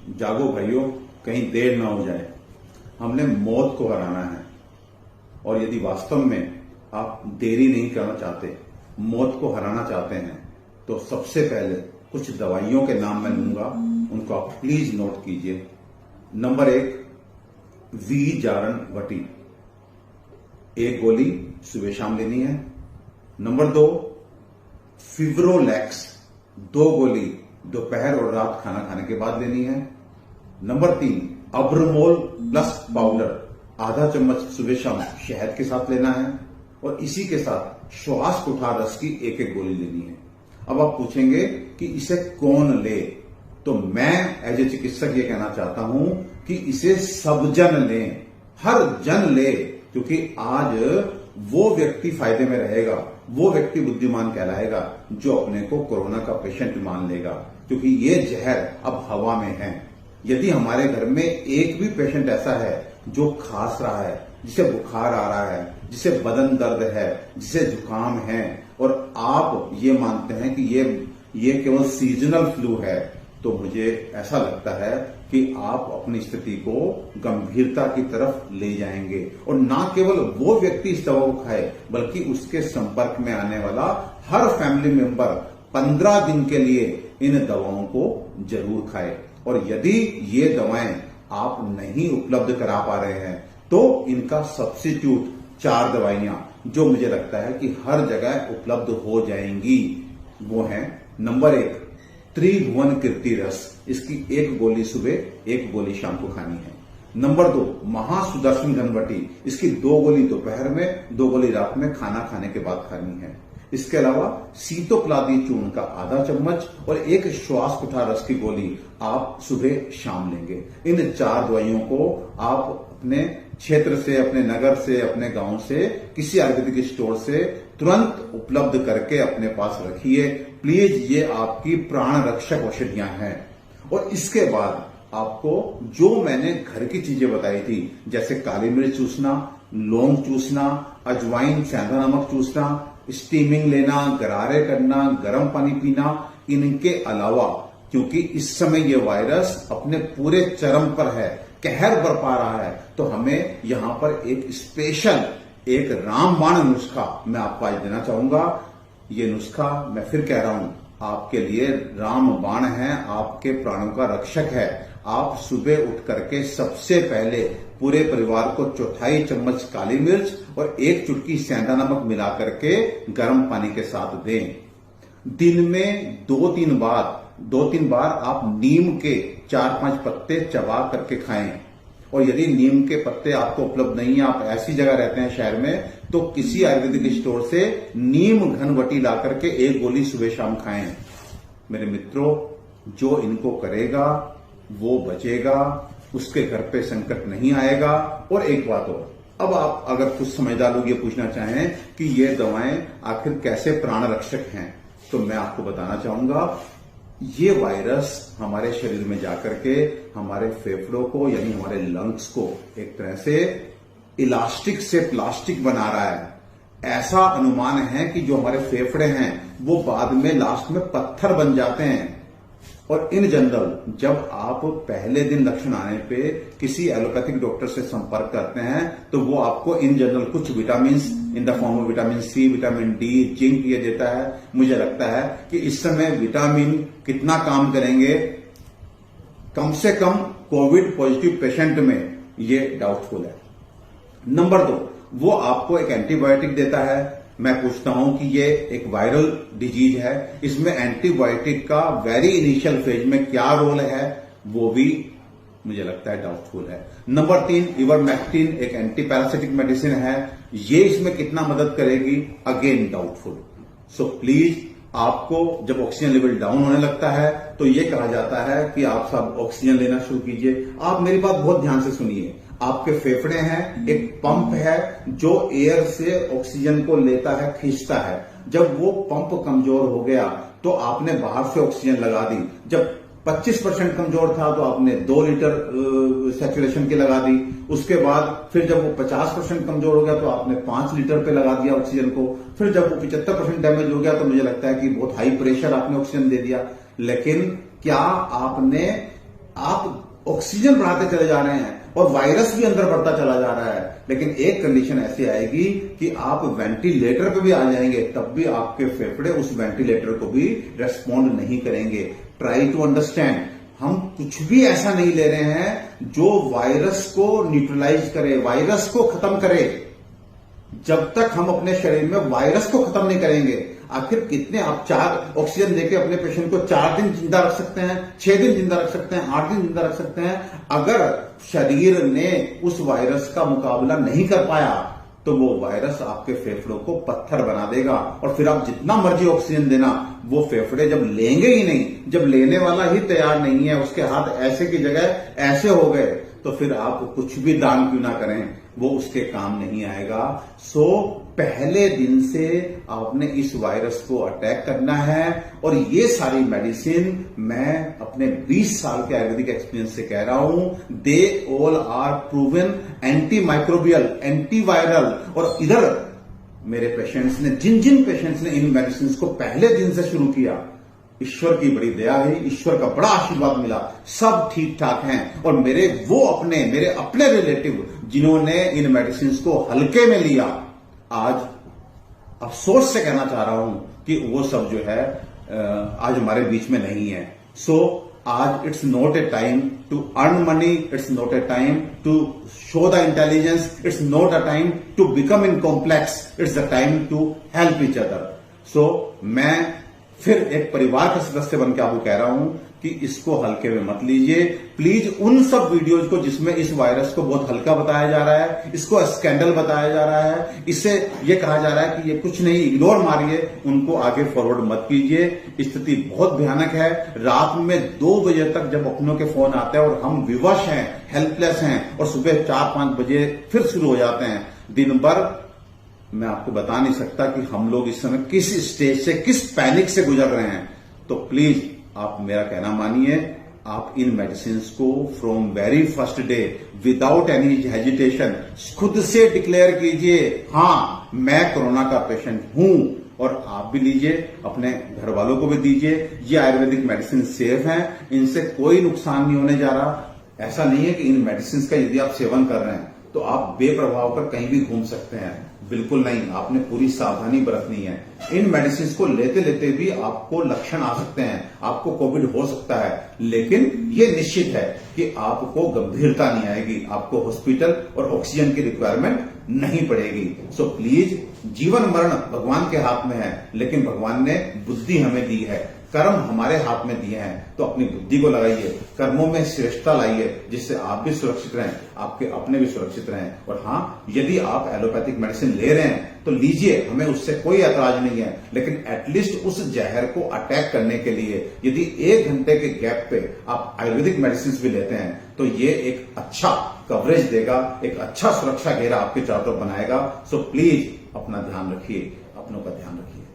जागो भाइयों, कहीं देर ना हो जाए। हमने मौत को हराना है और यदि वास्तव में आप देरी नहीं करना चाहते, मौत को हराना चाहते हैं, तो सबसे पहले कुछ दवाइयों के नाम मैं लूंगा, उनको आप प्लीज नोट कीजिए। नंबर 1, वी जारन वटी, 1 गोली सुबह शाम लेनी है। नंबर 2, फिब्रोलैक्स, 2 गोली दोपहर और रात खाना खाने के बाद लेनी है। नंबर 3, अब्रोमोल प्लस पाउडर, आधा चम्मच सुबह शाम शहद के साथ लेना है और इसी के साथ श्वास कुठार रस की 1-1 गोली लेनी है। अब आप पूछेंगे कि इसे कौन ले, तो मैं एज ए चिकित्सक ये कहना चाहता हूं कि इसे सब जन लें, हर जन ले, क्योंकि आज वो व्यक्ति फायदे में रहेगा, वो व्यक्ति बुद्धिमान कहलाएगा जो अपने को कोरोना का पेशेंट मान लेगा, क्योंकि ये जहर अब हवा में है। यदि हमारे घर में एक भी पेशेंट ऐसा है जो खांस रहा है, जिसे बुखार आ रहा है, जिसे बदन दर्द है, जिसे जुकाम है, और आप ये मानते हैं कि ये केवल सीजनल फ्लू है, तो मुझे ऐसा लगता है कि आप अपनी स्थिति को गंभीरता की तरफ ले जाएंगे और ना केवल वो व्यक्ति इस दवा को खाए, बल्कि उसके संपर्क में आने वाला हर फैमिली मेंबर 15 दिन के लिए इन दवाओं को जरूर खाए। और यदि ये दवाएं आप नहीं उपलब्ध करा पा रहे हैं, तो इनका सब्स्टिट्यूट 4 दवाइयां जो मुझे लगता है कि हर जगह उपलब्ध हो जाएंगी, वो है नंबर 1, त्रिभुवन कीर्ति रस, इसकी 1 गोली सुबह 1 गोली शाम को खानी है। नंबर 2, महासुदर्शन घनवटी, इसकी 2 गोली दोपहर में 2 गोली रात में खाना खाने के बाद खानी है। इसके अलावा सीतोप्लादी चूर्ण का आधा चम्मच और 1 श्वास कुठार रस की गोली आप सुबह शाम लेंगे। इन 4 दवाइयों को आप अपने क्षेत्र से, अपने नगर से, अपने गांव से, किसी आयुर्वेदिक स्टोर से तुरंत उपलब्ध करके अपने पास रखिए प्लीज। ये आपकी प्राण रक्षक औषधियां हैं। और इसके बाद आपको जो मैंने घर की चीजें बताई थी, जैसे काली मिर्च चूसना, लौंग चूसना, अजवाइन सेंधा नमक चूसना, स्टीमिंग लेना, गरारे करना, गर्म पानी पीना, इनके अलावा क्योंकि इस समय ये वायरस अपने पूरे चरम पर है, कहर बरपा रहा है, तो हमें यहां पर एक स्पेशल, एक रामबाण नुस्खा मैं आपको आज देना चाहूंगा। ये नुस्खा मैं फिर कह रहा हूं, आपके लिए रामबाण है, आपके प्राणों का रक्षक है। आप सुबह उठ करके सबसे पहले पूरे परिवार को 1/4 चम्मच काली मिर्च और 1 चुटकी सेंधा नमक मिला करके गर्म पानी के साथ दें। दिन में 2-3 बार आप नीम के 4-5 पत्ते चबा करके खाएं। और यदि नीम के पत्ते आपको उपलब्ध नहीं है, आप ऐसी जगह रहते हैं शहर में, तो किसी आयुर्वेदिक स्टोर से नीम घनवटी ला करके 1 गोली सुबह शाम खाएं। मेरे मित्रों, जो इनको करेगा वो बचेगा, उसके घर पे संकट नहीं आएगा। और एक बात और, अब आप अगर कुछ समझदार लोग ये पूछना चाहें कि ये दवाएं आखिर कैसे प्राण रक्षक हैं, तो मैं आपको बताना चाहूंगा, ये वायरस हमारे शरीर में जाकर के हमारे फेफड़ों को, यानी हमारे लंग्स को एक तरह से इलास्टिक से प्लास्टिक बना रहा है। ऐसा अनुमान है कि जो हमारे फेफड़े हैं वो बाद में लास्ट में पत्थर बन जाते हैं। और इन जनरल जब आप पहले दिन लक्षण आने पे किसी एलोपैथिक डॉक्टर से संपर्क करते हैं, तो वो आपको इन जनरल कुछ vitamin in the form of vitamin C, vitamin D, zinc ये देता है। मुझे लगता है कि इस समय विटामिन कितना काम करेंगे, कम से कम कोविड पॉजिटिव पेशेंट में ये डाउटफुल है। नंबर 2, वो आपको एक एंटीबायोटिक देता है। मैं पूछता हूं कि ये एक वायरल डिजीज है, इसमें एंटीबायोटिक का वेरी इनिशियल फेज में क्या रोल है, वो भी मुझे लगता है डाउटफुल है। नंबर 3, इवरमेक्टिन एक एंटी पैरासिटिक मेडिसिन है, ये इसमें कितना मदद करेगी, अगेन डाउटफुल। सो प्लीज, आपको जब ऑक्सीजन लेवल डाउन होने लगता है तो ये कहा जाता है कि आप सब ऑक्सीजन लेना शुरू कीजिए। आप मेरी बात बहुत ध्यान से सुनिए, आपके फेफड़े हैं, एक पंप है जो एयर से ऑक्सीजन को लेता है, खींचता है। जब वो पंप कमजोर हो गया तो आपने बाहर से ऑक्सीजन लगा दी। जब 25% कमजोर था तो आपने 2 लीटर सैचुरेशन की लगा दी। उसके बाद फिर जब वो 50% कमजोर हो गया तो आपने 5 लीटर पे लगा दिया ऑक्सीजन को। फिर जब वो 75% डैमेज हो गया तो मुझे लगता है कि बहुत हाई प्रेशर आपने ऑक्सीजन दे दिया। लेकिन क्या आपने आप ऑक्सीजन बढ़ाते चले जा रहे हैं और वायरस भी अंदर बढ़ता चला जा रहा है। लेकिन एक कंडीशन ऐसी आएगी कि आप वेंटिलेटर पे भी आ जाएंगे, तब भी आपके फेफड़े उस वेंटिलेटर को भी रेस्पॉन्ड नहीं करेंगे। ट्राई टू अंडरस्टैंड, हम कुछ भी ऐसा नहीं ले रहे हैं जो वायरस को न्यूट्रलाइज करे, वायरस को खत्म करे। जब तक हम अपने शरीर में वायरस को खत्म नहीं करेंगे, आखिर कितने आप 4 ऑक्सीजन देके अपने पेशेंट को 4 दिन जिंदा रख सकते हैं, 6 दिन जिंदा रख सकते हैं, 8 दिन जिंदा रख सकते हैं। अगर शरीर ने उस वायरस का मुकाबला नहीं कर पाया तो वो वायरस आपके फेफड़ों को पत्थर बना देगा, और फिर आप जितना मर्जी ऑक्सीजन देना, वो फेफड़े जब लेंगे ही नहीं, जब लेने वाला ही तैयार नहीं है, उसके हाथ ऐसे की जगह ऐसे हो गए, तो फिर आप कुछ भी दान क्यों ना करें, वो उसके काम नहीं आएगा। सो पहले दिन से आपने इस वायरस को अटैक करना है। और ये सारी मेडिसिन मैं अपने 20 साल के आयुर्वेदिक एक्सपीरियंस से कह रहा हूं, they all are proven antimicrobial, antiviral. और इधर मेरे पेशेंट्स ने, जिन जिन पेशेंट्स ने इन मेडिसिन को पहले दिन से शुरू किया, ईश्वर की बड़ी दया है, ईश्वर का बड़ा आशीर्वाद मिला, सब ठीक ठाक हैं। और मेरे अपने रिलेटिव जिन्होंने इन मेडिसिन को हल्के में लिया, आज अफसोस से कहना चाह रहा हूं कि वो सब जो है आज हमारे बीच में नहीं है। सो आज it's not a time to earn money, it's not a time to show the intelligence, it's not a time to become in complex, it's the time to help each other. So मैं फिर एक परिवार का सदस्य बन के आपको कह रहा हूं कि इसको हल्के में मत लीजिए प्लीज। उन सब वीडियोज को जिसमें इस वायरस को बहुत हल्का बताया जा रहा है, इसको स्कैंडल बताया जा रहा है, इससे ये कहा जा रहा है कि ये कुछ नहीं, इग्नोर मारिए, उनको आगे फॉरवर्ड मत कीजिए। स्थिति बहुत भयानक है। रात में 2 बजे तक जब अपनों के फोन आते हैं और हम विवश हैं, हेल्पलेस हैं, और सुबह 4-5 बजे फिर शुरू हो जाते हैं। दिन भर मैं आपको बता नहीं सकता कि हम लोग इस समय किस स्टेज से, किस पैनिक से गुजर रहे हैं। तो प्लीज आप मेरा कहना मानिए, आप इन मेडिसिन को from very first day without any hesitation खुद से डिक्लेयर कीजिए, हाँ मैं कोरोना का पेशेंट हूं, और आप भी लीजिए, अपने घर वालों को भी दीजिए। ये आयुर्वेदिक मेडिसिन सेफ हैं, इनसे कोई नुकसान नहीं होने जा रहा। ऐसा नहीं है कि इन मेडिसिन का यदि आप सेवन कर रहे हैं तो आप बेप्रभाव कर कहीं भी घूम सकते हैं, बिल्कुल नहीं। आपने पूरी सावधानी बरतनी है। इन मेडिसिन को लेते लेते भी आपको लक्षण आ सकते हैं, आपको कोविड हो सकता है, लेकिन ये निश्चित है कि आपको गंभीरता नहीं आएगी, आपको हॉस्पिटल और ऑक्सीजन की रिक्वायरमेंट नहीं पड़ेगी। सो प्लीज, जीवन मरण भगवान के हाथ में है, लेकिन भगवान ने बुद्धि हमें दी है, कर्म हमारे हाथ में दिए हैं, तो अपनी बुद्धि को लगाइए, कर्मों में श्रेष्ठता लाइए, जिससे आप भी सुरक्षित रहें, आपके अपने भी सुरक्षित रहें। और हाँ, यदि आप एलोपैथिक मेडिसिन ले रहे हैं तो लीजिए, हमें उससे कोई ऐतराज नहीं है, लेकिन एटलीस्ट उस जहर को अटैक करने के लिए यदि 1 घंटे के गैप पे आप आयुर्वेदिक मेडिसिन भी लेते हैं तो ये एक अच्छा कवरेज देगा, एक अच्छा सुरक्षा घेरा आपके चारों तरफ बनाएगा। सो प्लीज अपना ध्यान रखिए, अपनों का ध्यान रखिए।